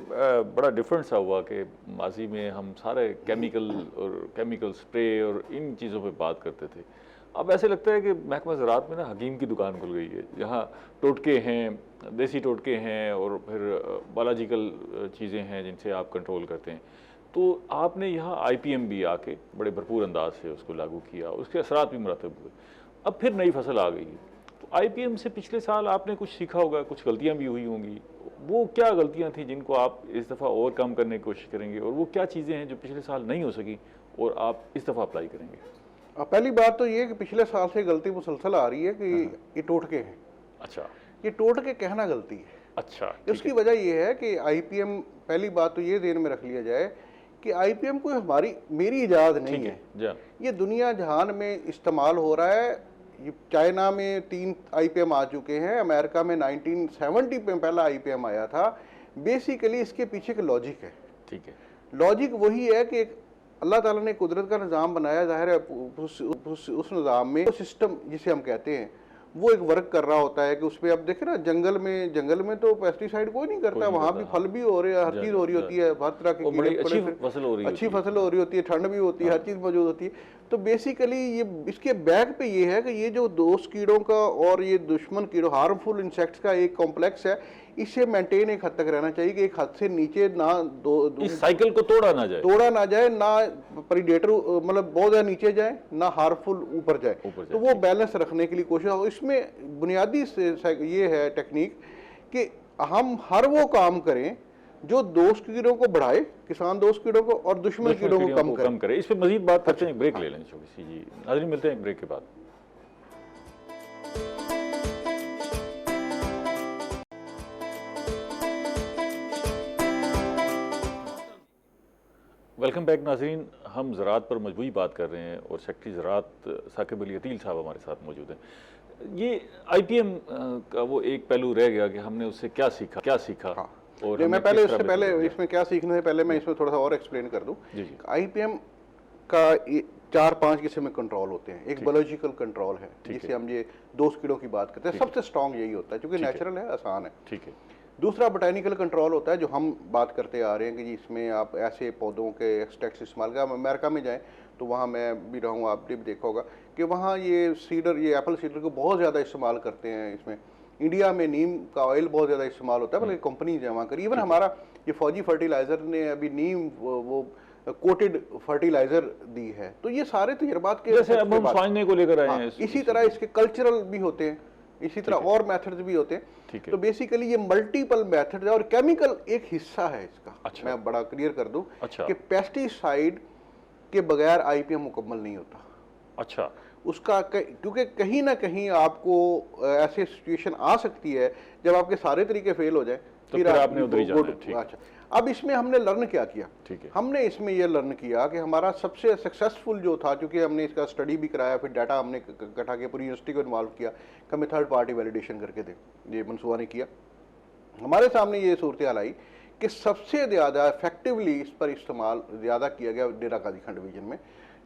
बड़ा डिफरेंट सा हुआ कि माजी में हम सारे केमिकल स्प्रे और इन चीज़ों पे बात करते थे। अब ऐसे लगता है कि महकमा ज़राअत में ना हकीम की दुकान खुल गई है, जहाँ टोटके हैं, देसी टोटके हैं, और फिर बायोलॉजिकल चीज़ें हैं जिनसे आप कंट्रोल करते हैं। तो आपने यहाँ IPM भी आके बड़े भरपूर अंदाज से उसको लागू किया, उसके असरात भी मुरतब हुए। अब फिर नई फसल आ गई है, तो IPM से पिछले साल आपने कुछ सीखा होगा, कुछ गलतियां भी हुई होंगी। वो क्या गलतियां थी जिनको आप इस दफ़ा ओवरकम करने की कोशिश करेंगे, और वो क्या चीज़ें हैं जो पिछले साल नहीं हो सकी और आप इस दफ़ा अप्लाई करेंगे? पहली बात तो ये कि पिछले साल से गलती मुसलसल आ रही है कि ये टोटके हैं। अच्छा, ये टोटके कहना गलती है। अच्छा, उसकी वजह ये है कि IPM, पहली बात तो ये ध्यान में रख लिया जाए कि IPM कोई मेरी इजाद नहीं है। ये दुनिया जहान में इस्तेमाल हो रहा है। चाइना में 3 IPM आ चुके हैं, अमेरिका में 1970 में पहला IPM आया था। बेसिकली इसके पीछे का लॉजिक है। ठीक है। लॉजिक वही है कि अल्लाह ताला ने कुदरत का निज़ाम बनाया, जाहिर है उस निज़ाम में सिस्टम जिसे हम कहते हैं वो एक वर्क कर रहा होता है कि उसमें अब देखें ना, जंगल में तो पेस्टिसाइड कोई नहीं करता, वहाँ भी फल भी हो रहे हैं, हर चीज़ हो रही होती है, हर तरह की अच्छी फसल हो रही होती है, ठंड भी होती है, हर चीज़ मौजूद होती है। तो बेसिकली ये इसके बैक पे ये है कि ये जो दोस्त कीड़ों का और ये दुश्मन कीड़ों, हार्मफुल इंसेक्ट्स का एक कॉम्प्लेक्स है, इसे मेंटेन एक हद तक रहना चाहिए कि एक हद से नीचे ना इस साइकिल को तोड़ा ना जाए, ना प्रीडेटर मतलब बहुत ज्यादा नीचे जाए, ना हार्मफुल ऊपर जाए। तो वो बैलेंस रखने के लिए कोशिश हो। इसमें बुनियादी ये है टेक्निक कि हम हर वो काम करें जो दोस्त कीड़ों को बढ़ाए, किसान दोस्त कीड़ों को, और दुश्मन कीड़ों को कम करे। इस पे मजीद बात करते हैं, ब्रेक ले लें छोटी सी जी। नाज़रीन, मिलते हैं एक ब्रेक के बाद। वेलकम बैक नाज़रीन, हम ज़राअत पर मजबूरी बात कर रहे हैं और सेक्रेटरी ज़राअत साकिब अली अतील साहब हमारे साथ मौजूद हैं। ये IPM का वो एक पहलू रह गया कि हमने उससे क्या सीखा। हाँ। और मैं पहले इसमें क्या सीखना है, पहले मैं इसमें थोड़ा सा और एक्सप्लेन कर दूं। IPM का 4-5 किस्म में कंट्रोल होते हैं। एक ठीक। बायोलॉजिकल कंट्रोल है, ठीक जिसे है। हम ये डोज कीड़ों की बात करते हैं, ठीक है। सबसे स्ट्रांग यही होता है, क्योंकि ठीक है। नेचुरल है, आसान है। ठीक है। दूसरा बोटेनिकल कंट्रोल होता है, जो हम बात करते आ रहे हैं कि जी इसमें आप ऐसे पौधों के एक्सट्रैक्ट्स इस्तेमाल कर। अमेरिका में जाएं तो वहाँ मैं भी रहूँ, आपने भी देखा होगा कि वहाँ ये सीडर, ये एप्पल सीडर को बहुत ज़्यादा इस्तेमाल करते हैं। इसमें इंडिया में नीम का ऑयल बहुत ज़्यादा इस्तेमाल होता है, बल्कि कंपनी जमा करी। इवन हमारा ये फौजी फर्टिलाइज़र ने अभी नीम वो कोटेड फर्टिलाइज़र दी है। तो ये सारे तजर्बात के जैसे अब हम स्वाइने को लेकर आए हाँ, हैं इसी तरह इसके कल्चरल भी होते हैं, इसी तरह और मेथड्स भी होते हैं। ठीक है। तो बेसिकली ये मल्टीपल मेथड है, और केमिकल एक हिस्सा है इसका। अच्छा। मैं बड़ा क्लियर कर दूं अच्छा। कि पेस्टिसाइड के बगैर आईपीएम मुकम्मल नहीं होता। अच्छा। उसका क्योंकि कहीं ना कहीं आपको ऐसे सिचुएशन आ सकती है जब आपके सारे तरीके फेल हो जाए, तो फिर आपने उधर ही जाना है। ठीक। अच्छा, अब इसमें हमने लर्न क्या किया? ठीक है। हमने इसमें यह लर्न किया कि हमारा सबसे सक्सेसफुल जो था, क्योंकि हमने इसका स्टडी भी कराया, फिर डाटा हमने इकट्ठा किया, पूरी यूनिवर्सिटी को इन्वॉल्व किया कि हमें थर्ड पार्टी वैलिडेशन करके दे। ये मनसूबा ने किया। हमारे सामने ये सूरत हाल आई कि सबसे ज़्यादा इफेक्टिवली इस पर इस्तेमाल ज़्यादा किया गया डेरा गाजी खान डिवीजन में।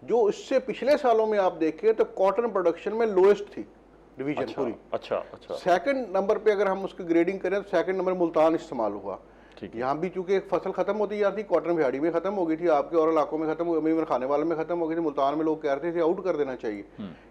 जो इससे पिछले सालों में आप देखिए तो कॉटन प्रोडक्शन में लोएस्ट थी डिवीजन। अच्छा। पूरी। अच्छा। अच्छा। सेकंड नंबर पे अगर हम उसकी ग्रेडिंग करें तो सेकंड नंबर मुल्तान इस्तेमाल हुआ। ठीक है। यहाँ भी चूंकि एक फसल खत्म होती जा रही थी, कॉटन बिहाड़ी में खत्म हो गई थी, आपके और इलाकों में खत्म हो गई, खाने वाले में खत्म हो गई थी, मुल्तान में लोग कह रहे थे इसे आउट कर देना चाहिए।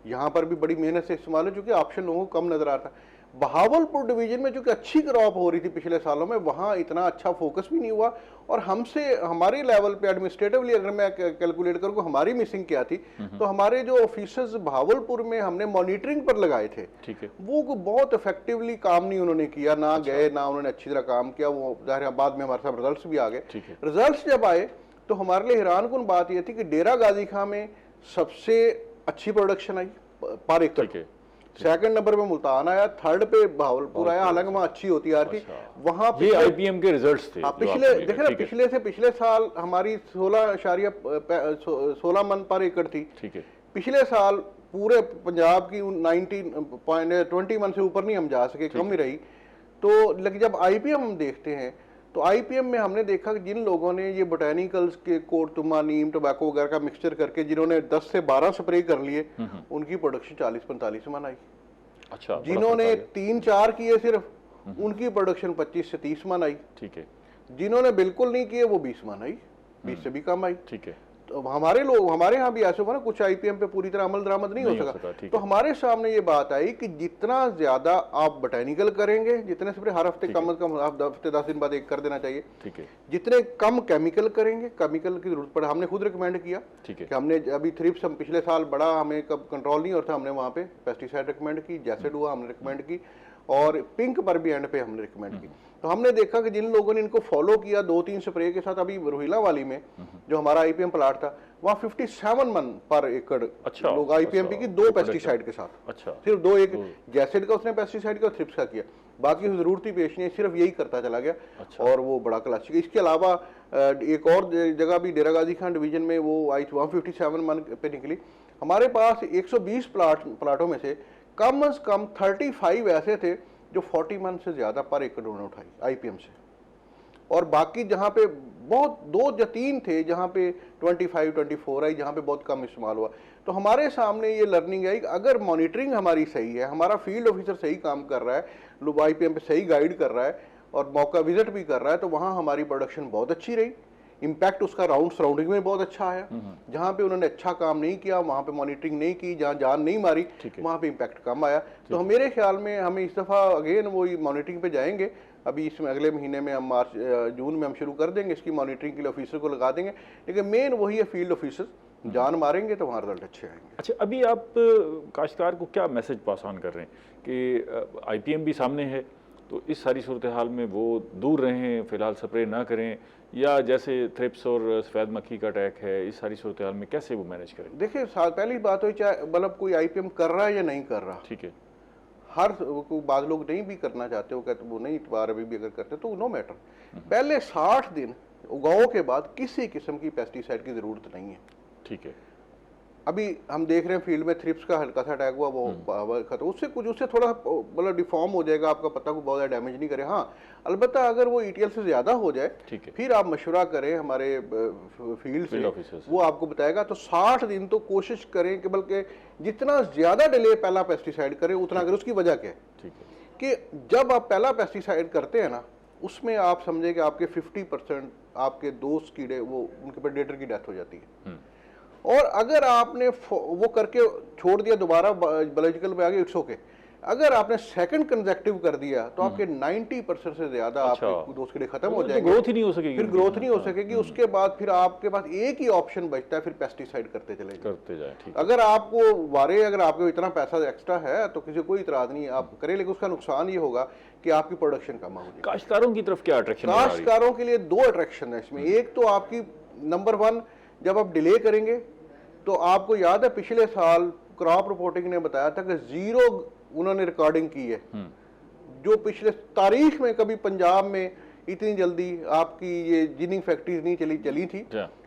यहाँ पर भी बड़ी मेहनत से इस्तेमाल है, चूंकि ऑप्शन लोगों को कम नजर आता है। बहावलपुर डिवीजन में चूंकि अच्छी क्रॉप हो रही थी पिछले सालों में, वहाँ इतना अच्छा फोकस भी नहीं हुआ। और हमसे हमारे लेवल पे एडमिनिस्ट्रेटिवली अगर मैं कैलकुलेट करूँ हमारी मिसिंग क्या थी, तो हमारे जो ऑफिसर्स बहावलपुर में हमने मॉनिटरिंग पर लगाए थे, ठीक है। वो बहुत इफेक्टिवली काम नहीं उन्होंने किया, ना गए ना उन्होंने अच्छी तरह काम किया। वो जाहिर है बाद में हमारे साथ रिजल्ट्स भी आ गए। ठीक है। रिजल्ट्स जब आए तो हमारे लिए हैरानकुन बात यह थी कि डेरा गाजी खां में सबसे अच्छी प्रोडक्शन आई पर एकड़। ठीक है। सेकंड नंबर पे मुल्तान आया, थर्ड पे बहावलपुर आया, हालांकि वहाँ अच्छी होती आ रही थी। वहाँ ये आईपीएम के रिजल्ट्स थे। हाँ, पिछले देखे ना, पिछले से पिछले साल हमारी 16 मन पर एकड़ थी। ठीक है। पिछले साल पूरे पंजाब की 19.20 मन से ऊपर नहीं हम जा सके, कम ही रही। तो लेकिन जब आईपीएम हम देखते हैं तो आईपीएम में हमने देखा कि जिन लोगों ने ये बोटेनिकल्स के कोटतुमा, नीम, टोबैको वगैरह का मिक्सचर करके जिन्होंने 10 से 12 स्प्रे कर लिए, उनकी प्रोडक्शन 40-45 मन आई। अच्छा। जिन्होंने 3-4 किए सिर्फ, उनकी प्रोडक्शन 25 से 30 मन आई। ठीक है। जिन्होंने बिल्कुल नहीं किए वो 20 मन आई, 20 से भी कम आई। ठीक है। तो हमारे यहाँ भी ऐसे हुआ ना, कुछ आईपीएम पे पूरी तरह अमल दरामद नहीं हो सका। तो हमारे सामने ये बात आई कि जितना ज्यादा आप बोटेनिकल करेंगे, जितने से हर हफ्ते कम से कम हफ्ते 10 दिन बाद एक कर देना चाहिए। ठीक है। जितने कम केमिकल करेंगे, केमिकल की जरूरत पड़े, हमने खुद रिकमेंड किया। ठीक है। कि हमने अभी थ्रिप्स हम पिछले साल बड़ा हमें कब कंट्रोल नहीं होता, हमने वहाँ पे पेस्टिसाइड रिकमेंड की, जैसेड हुआ हमने रिकमेंड की, और पिंक पर भी एंड पे हमने रिकमेंड की। तो हमने देखा कि जिन लोगों ने इनको फॉलो किया 2-3 स्प्रे के साथ, अभी रोहिला वाली में जो हमारा आईपीएम प्लाट था, वहाँ 57 मन पर एकड़ लोग आईपीएम की 2 पेस्टिसाइड के साथ। अच्छा। सिर्फ 2, एक जैसेड का उसने पेस्टिसाइड का, थ्रिप्स का किया, बाकी जरूरत ही पेश नहीं, सिर्फ यही करता चला गया। अच्छा। और वो बड़ा क्लासिक। इसके अलावा एक और जगह भी डेरा गाजी खान डिवीजन में वो आई 157 मन पे निकली। हमारे पास 120 प्लाटों में से कम से कम 35 ऐसे थे जो 40 मन से ज्यादा पर एकड़ उन्होंने उठाई आईपीएम से, और बाकी जहाँ पे बहुत 2 या 3 थे जहाँ पे 25-24 आई, जहाँ पे बहुत कम इस्तेमाल हुआ। तो हमारे सामने ये लर्निंग आई कि अगर मॉनिटरिंग हमारी सही है, हमारा फील्ड ऑफिसर सही काम कर रहा है, लोग आईपीएम पे सही गाइड कर रहा है और मौका विजिट भी कर रहा है, तो वहाँ हमारी प्रोडक्शन बहुत अच्छी रही। इम्पैक्ट उसका सराउंडिंग में बहुत अच्छा आया। जहाँ पे उन्होंने अच्छा काम नहीं किया, वहाँ पे मॉनिटरिंग नहीं की, जहाँ जान नहीं मारी, वहाँ पे इम्पैक्ट कम आया। तो मेरे ख्याल में हमें इस दफ़ा अगेन वही मॉनिटरिंग पे जाएंगे। अभी इसमें अगले महीने में हम जून में हम शुरू कर देंगे इसकी मॉनिटरिंग के लिए, ऑफिसर को लगा देंगे। लेकिन मेन वही है, फील्ड ऑफिसर जान मारेंगे तो वहाँ रिजल्ट अच्छे आएंगे। अच्छा, अभी आप काश्तकार को क्या मैसेज पास ऑन कर रहे हैं कि आईपीएम भी सामने है, तो इस सारी सूरत हाल में वो दूर रहें, फिलहाल स्प्रे ना करें, या जैसे थ्रिप्स और सफ़ेद मक्खी का अटैक है, इस सारी सूरत हाल में कैसे वो मैनेज करें? देखिए, पहली बात हो, चाहे मतलब कोई आईपीएम कर रहा है या नहीं कर रहा, ठीक है, हर बाद लोग नहीं भी करना चाहते हो, कहते वो नहीं इतबार अभी भी अगर करते तो नो मैटर, पहले 60 दिन उगाओ के बाद किसी किस्म की पेस्टिसाइड की ज़रूरत नहीं है। ठीक है। अभी हम देख रहे हैं फील्ड में थ्रिप्स का हल्का सा अटैक हुआ, वो खत्म, उससे थोड़ा मतलब डिफॉर्म हो जाएगा, आपका पत्ता को बहुत ज़्यादा डैमेज नहीं करे। हाँ, अलबत्ता अगर वो ETL से ज़्यादा हो जाए फिर आप मशवरा करें हमारे फील्ड से, वो आपको बताएगा। तो 60 दिन तो कोशिश करें कि बल्कि जितना ज़्यादा डिले पहला पेस्टिसाइड करें उतना करें। उसकी वजह क्या है कि जब आप पहला पेस्टिसाइड करते हैं ना, उसमें आप समझे कि आपके 50% आपके दोस्त कीड़े वो उनके प्रेडेटर की डेथ हो जाती है। और अगर आपने वो करके छोड़ दिया, दोबारा बायोलॉजिकल में आ गए, इट्स ओके। अगर आपने सेकंड कंसेक्टिव कर दिया तो आपके 90% से ज्यादा आपके दोस्त कीड़े खत्म हो जाएंगे, ग्रोथ ही नहीं हो सकेगी, फिर ग्रोथ नहीं हो सकेगी। उसके बाद फिर आपके पास एक ही ऑप्शन बचता है, फिर पेस्टिसाइड करते जाए। अगर आपको वारे, अगर आपको इतना पैसा एक्स्ट्रा है तो किसी कोई इतराज नहीं, आप करें, लेकिन उसका नुकसान ये होगा कि आपकी प्रोडक्शन कम होगी। काश्तकारों की तरफ क्या अट्रैक्शन? काश्तकारों के लिए 2 अट्रैक्शन है इसमें। एक तो आपकी नंबर 1, जब आप डिले करेंगे तो आपको याद है पिछले साल क्रॉप रिपोर्टिंग ने बताया था कि 0 उन्होंने रिकॉर्डिंग की है, जो पिछले तारीख में कभी पंजाब में इतनी जल्दी आपकी ये जिनिंग फैक्ट्रीज नहीं चली थी।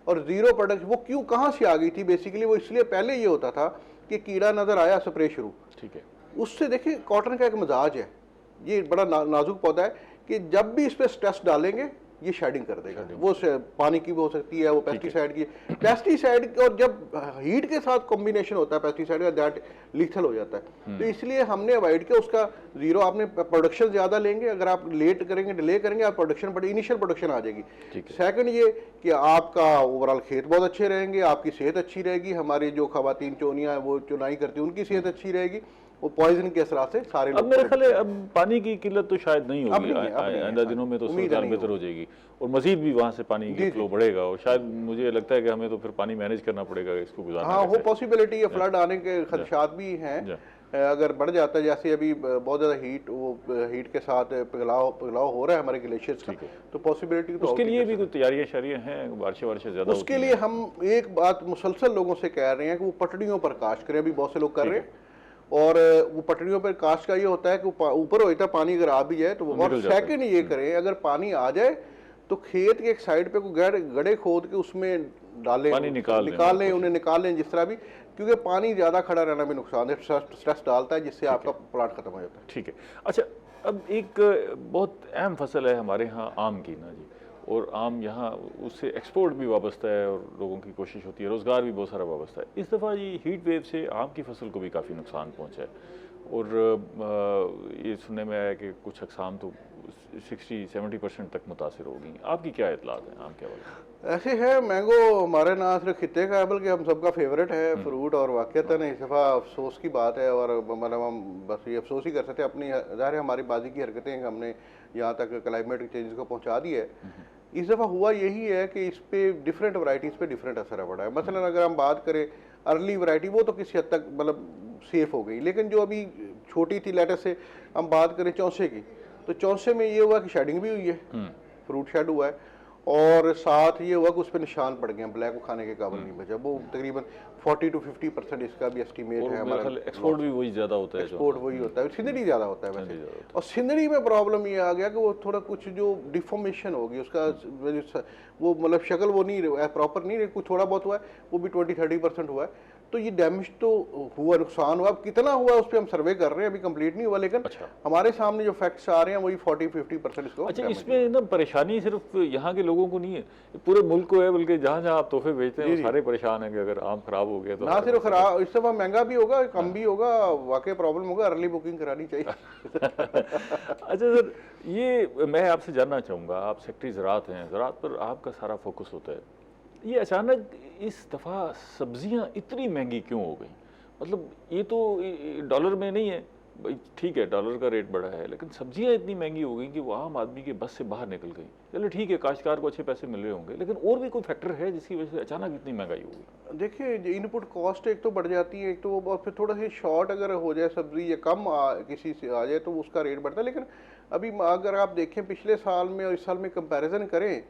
और 0 प्रोडक्ट वो क्यों, कहां से आ गई थी? बेसिकली वो इसलिए, पहले ये होता था कि कीड़ा नजर आया, स्प्रे शुरू, ठीक है। उससे देखिए कॉटन का एक मिजाज है, ये बड़ा नाजुक पौधा है कि जब भी इस पर स्ट्रेस डालेंगे ये शेडिंग कर देगा। वो पानी की भी हो सकती है, वो पेस्टिसाइड की, पेस्टिसाइड और जब हीट के साथ कॉम्बिनेशन होता है पेस्टिसाइड का, दैट लीथल हो जाता है। तो इसलिए हमने अवॉइड किया उसका 0। आपने प्रोडक्शन ज्यादा लेंगे, अगर आप लेट करेंगे, डिले करेंगे, आप प्रोडक्शन बड़ी इनिशियल प्रोडक्शन आ जाएगी। सेकंड ये कि आपका ओवरऑल खेत बहुत अच्छे रहेंगे, आपकी सेहत अच्छी रहेगी, हमारी जो खवातीन चोनियां वो चुनाई करती है उनकी सेहत अच्छी रहेगी, वो पॉइजन के असर से सारे अब मेरे ख्याल है अब पानी की किल्लत तो शायद नहीं होगी, आइंदा दिनों में तो सरकार बेहतर हो जाएगी और मजीद भी वहाँ से पानी की फ्लो बढ़ेगा और शायद मुझे लगता है कि हमें तो फिर पानी मैनेज करना पड़ेगा इसको गुजारने। हाँ, वो पॉसिबिलिटी है, फ्लड आने के खदशात भी हैं अगर बढ़ जाता है। जैसे अभी बहुत ज़्यादा हीट के साथ पिघलाव हो रहा है हमारे ग्लेशियर्स का, तो पॉसिबिलिटी तो उसके लिए भी कुछ तैयारियां शरियां हैं, बारिशें ज़्यादा। उसके लिए हम एक बात मुसलसल लोगों से कह रहे हैं कि वो पटड़ियों पर काश्त करें, अभी बहुत से लोग कर रहे हैं। और वो पटड़ियों पर काश्त का ये होता है कि ऊपर होता है पानी, अगर आ भी जाए तो वो, और सेकंड ये करें अगर पानी आ जाए तो खेत के एक साइड पे कोई गड्ढे खोद के उसमें डालें, निकाल लें, उन्हें निकाल लें जिस तरह भी, क्योंकि पानी ज़्यादा खड़ा रहना भी नुकसान है, स्ट्रेस डालता है जिससे आपका प्लांट खत्म हो जाता है। ठीक है। अच्छा, अब एक बहुत अहम फसल है हमारे यहाँ आम की ना जी, और आम यहाँ उससे एक्सपोर्ट भी वाबस्ता है और लोगों की कोशिश होती है, रोज़गार भी बहुत सारा वाबस्ता है। इस दफ़ा ये हीट वेव से आम की फसल को भी काफ़ी नुकसान पहुँचा है और ये सुनने में आया कि कुछ अक़साम तो 60-70% तक मुतासिर हो गई। आपकी क्या इतलात है आम के हवाले? ऐसे है, मैंगो हमारे ना सिर्फ खिते का है बल्कि हम सबका फेवरेट है फ्रूट, और वाक़ईतन इस दफ़ा अफसोस की बात है, और मतलब हम बस ये अफसोस ही कर सकते हैं अपनी, ज़ाहिर है हमारी बाजी की हरकतें हमने यहाँ तक क्लाइमेट चेंज को पहुँचा दी है। इस दफ़ा हुआ यही है कि इस पे डिफरेंट वैरायटीज़ पे डिफरेंट असर पड़ा है। मसलन अगर हम बात करें अर्ली वैरायटी, वो तो किसी हद तक मतलब सेफ हो गई, लेकिन जो अभी छोटी थी, लेटेस्ट से हम बात करें चौसे की, तो चौसे में ये हुआ कि शेडिंग भी हुई है, फ्रूट शेड हुआ है, और साथ ये हुआ कि उस पर निशान पड़ गए, ब्लैक को खाने के काबिल नहीं बचा। वो तकरीबन 40 to 50% इसका भी एस्टीमेट है हमारा। एक्सपोर्ट भी वही ज़्यादा होता है, एक्सपोर्ट वही होता है, सिंदड़ी ज़्यादा होता है वैसे। और सिंदड़ी में प्रॉब्लम ये आ गया कि वो थोड़ा कुछ जो डिफॉर्मेशन होगी उसका, वो मतलब शक्ल वो नहीं प्रॉपर नहीं, कुछ थोड़ा बहुत हुआ है, वो भी 20-30% हुआ है। तो ये डैमेज तो हुआ, नुकसान हुआ। अब कितना हुआ उस पर हम सर्वे कर रहे हैं, अभी कंप्लीट नहीं हुआ, लेकिन हमारे सामने जो फैक्ट्स आ रहे हैं वही 40-50% इसको। अच्छा, इसमें ना परेशानी सिर्फ यहाँ के लोगों को नहीं है, पूरे मुल्क को है, बल्कि जहाँ जहाँ आप तोहफे बेचते हैं सारे परेशान हैं कि अगर आम खराब हो गया तो। ना सिर्फ खराब, इस दफा महंगा भी होगा, कम भी होगा, वाकई प्रॉब्लम होगा, अर्ली बुकिंग करानी चाहिए। अच्छा सर, ये मैं आपसे जानना चाहूँगा, आप सेक्रेटरी ज़राअत हैं, ज़राअत पर आपका सारा फोकस होता है, ये अचानक इस दफ़ा सब्जियां इतनी महंगी क्यों हो गई? मतलब ये तो डॉलर में नहीं है भाई, ठीक है डॉलर का रेट बढ़ा है, लेकिन सब्जियां इतनी महंगी हो गई कि वो आम आदमी के बस से बाहर निकल गई। चलो ठीक है, काश्तकार को अच्छे पैसे मिल रहे होंगे, लेकिन और भी कोई फैक्टर है जिसकी वजह से अचानक इतनी महंगाई हो गई? देखिए, इनपुट कॉस्ट एक तो बढ़ जाती है, एक तो वो, और फिर थोड़ा सी शॉर्ट अगर हो जाए सब्जी या कम किसी से आ जाए तो उसका रेट बढ़ता है। लेकिन अभी अगर आप देखें पिछले साल में और इस साल में कंपैरिजन करें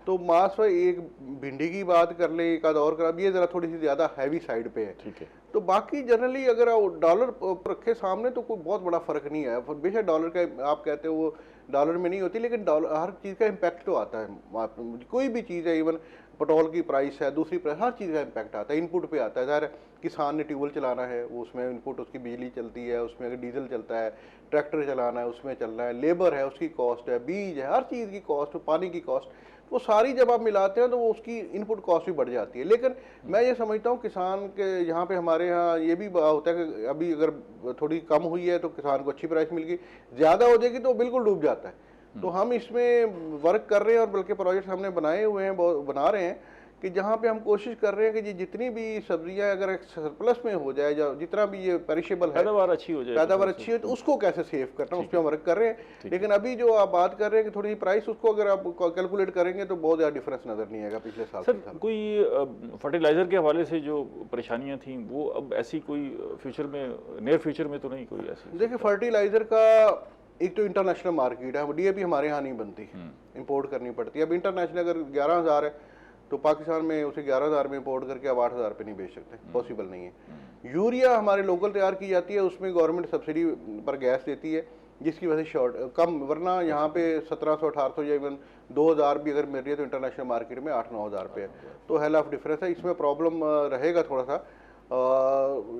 तो मास एक भिंडी की बात कर ले, एक आध और कर, ये जरा थोड़ी सी ज्यादा हैवी साइड पे है। ठीक है। तो बाकी जनरली अगर डॉलर रखे सामने तो कोई बहुत बड़ा फर्क नहीं है। बेशक डॉलर का आप कहते हो वो डॉलर में नहीं होती, लेकिन डॉलर हर चीज़ का इम्पैक्ट तो आता है। कोई भी चीज़ है, इवन पेट्रोल की प्राइस है, दूसरी प्राइस, हर चीज़ का इम्पैक्ट आता है, इनपुट पे आता है। ज़ाहिर है किसान ने ट्यूबवेल चलाना है, वो उसमें इनपुट उसकी बिजली चलती है, उसमें अगर डीजल चलता है, ट्रैक्टर चलाना है उसमें चल रहा है, लेबर है उसकी कॉस्ट है, बीज है, हर चीज़ की कॉस्ट, पानी की कॉस्ट, वो सारी जब आप मिलाते हैं तो वो उसकी इनपुट कॉस्ट भी बढ़ जाती है। लेकिन मैं ये समझता हूँ किसान के यहाँ पे हमारे यहाँ ये भी होता है कि अभी अगर थोड़ी कम हुई है तो किसान को अच्छी प्राइस मिल गई, ज़्यादा हो जाएगी तो बिल्कुल डूब जाता है। तो हम इसमें वर्क कर रहे हैं और बल्कि प्रोजेक्ट हमने बनाए हुए हैं, बना रहे हैं कि जहाँ पे हम कोशिश कर रहे हैं कि जितनी भी सब्जियां अगर एक सरप्लस में हो जाए, या जितना भी ये पेरिशेबल है, पैदावार अच्छी हो जाए, पैदावार अच्छी है, तो उसको कैसे सेव करना, उस पर हम वर्क कर रहे हैं। लेकिन अभी जो आप बात कर रहे हैं कि थोड़ी प्राइस, उसको अगर आप कैलकुलेट करेंगे तो बहुत ज़्यादा डिफरेंस नज़र नहीं आएगा पिछले साल सर। कोई फर्टिलाइज़र के हवाले से जो परेशानियां थी वो अब ऐसी कोई फ्यूचर में, नियर फ्यूचर में तो नहीं कोई ऐसी? देखिए फर्टिलाइज़र का एक तो इंटरनेशनल मार्केट है, डीएपी हमारे यहाँ नहीं बनती, इंपोर्ट करनी पड़ती है। अब इंटरनेशनल अगर 11,000 है तो पाकिस्तान में उसे 11,000 में इंपोर्ट करके अब 8,000 पे नहीं बेच सकते, पॉसिबल नहीं है। यूरिया हमारे लोकल तैयार की जाती है, उसमें गवर्नमेंट सब्सिडी पर गैस देती है, जिसकी वजह से शॉर्ट कम, वरना यहाँ पे 1700 1800 या इवन 2000 भी अगर मिल रही है तो इंटरनेशनल मार्केट में 8-9 हज़ार पे है, तो हेल ऑफ डिफरेंस है। इसमें प्रॉब्लम रहेगा थोड़ा सा।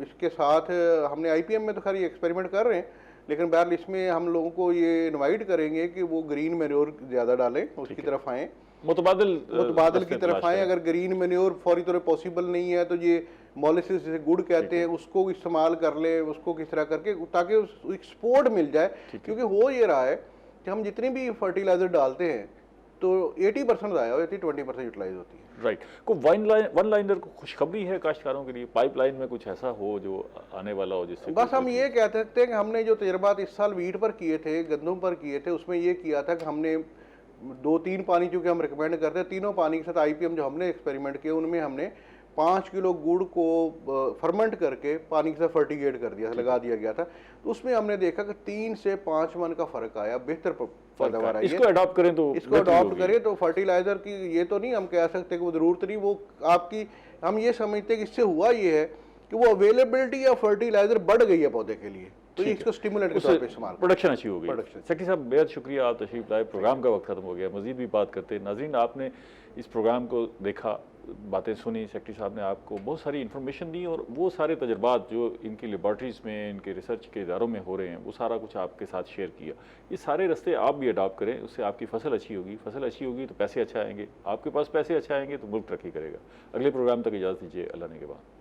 इसके साथ हमने IPM में तो खैर ये एक्सपेरिमेंट कर रहे हैं, लेकिन बहरहाल इसमें हम लोगों को ये इनवाइट करेंगे कि वो ग्रीन मैन्योर ज़्यादा डालें, उसकी तरफ आएँ, मुतबादल की तरफ आए। अगर ग्रीन मैन्योर फौरी तौर पर पॉसिबल नहीं है तो ये मॉलिसिस जिसे गुड़ कहते हैं उसको इस्तेमाल कर ले, उसको किस तरह करके, ताकि एक्सपोर्ट मिल जाए। क्योंकि हो ये रहा है कि हम जितनी भी फर्टिलाइजर डालते हैं तो 80% ज़ाया हो जाती है, 20% यूटिलाइज होती है। राइट। को वन लाइनर को खुशखबरी है काश्तकारों के लिए, पाइपलाइन में कुछ ऐसा हो जो आने वाला हो जिससे बस हम ये कह सकते हैं कि हमने जो तजर्बात इस साल वीट पर किए थे, गंदम पर किए थे, उसमें ये किया था कि हमने 2-3 पानी चूँकि हम रिकमेंड करते हैं, तीनों पानी के साथ IPM जो हमने एक्सपेरिमेंट किए उनमें हमने 5 किलो गुड़ को फर्मेंट करके पानी के साथ फर्टिगेट कर दिया, लगा दिया गया था। तो उसमें हमने देखा कि 3 से 5 मन का फ़र्क आया, बेहतर पैदावार आई है। इसको अडॉप्ट करें तो, इसको अडॉप्ट करें तो फर्टिलाइज़र की ये तो नहीं हम कह सकते कि वो ज़रूरत नहीं, वो आपकी, हम ये समझते हैं कि इससे हुआ ये है कि वो अवेलेबिलिटी या फर्टिलाइज़र बढ़ गई है पौधे के लिए, तो इसको स्टिमुलेंट के तौर पे इस्तेमाल, प्रोडक्शन अच्छी हो गई। सेक्रेटरी साहब बेहद शुक्रिया, आप तशरीफ लाए। प्रोग्राम का वक्त खत्म हो गया, मजीद भी बात करते हैं। नाज़रीन, आपने इस प्रोग्राम को देखा, बातें सुनी, सेक्रेटरी साहब ने आपको बहुत सारी इन्फॉर्मेशन दी और वो सारे तजर्बात जो इनकी लेबॉर्ट्रीज़ में, इनके रिसर्च के इदारों में हो रहे हैं, वो सारा कुछ आपके साथ शेयर किया। ये सारे रास्ते आप भी अडॉप्ट करें, उससे आपकी फसल अच्छी होगी, फसल अच्छी होगी तो पैसे अच्छा आएंगे, आपके पास पैसे अच्छा आएंगे तो मुल्क तरक्की करेगा। अगले प्रोग्राम तक इजाज़त दीजिए, अल्लाह ने के बाद।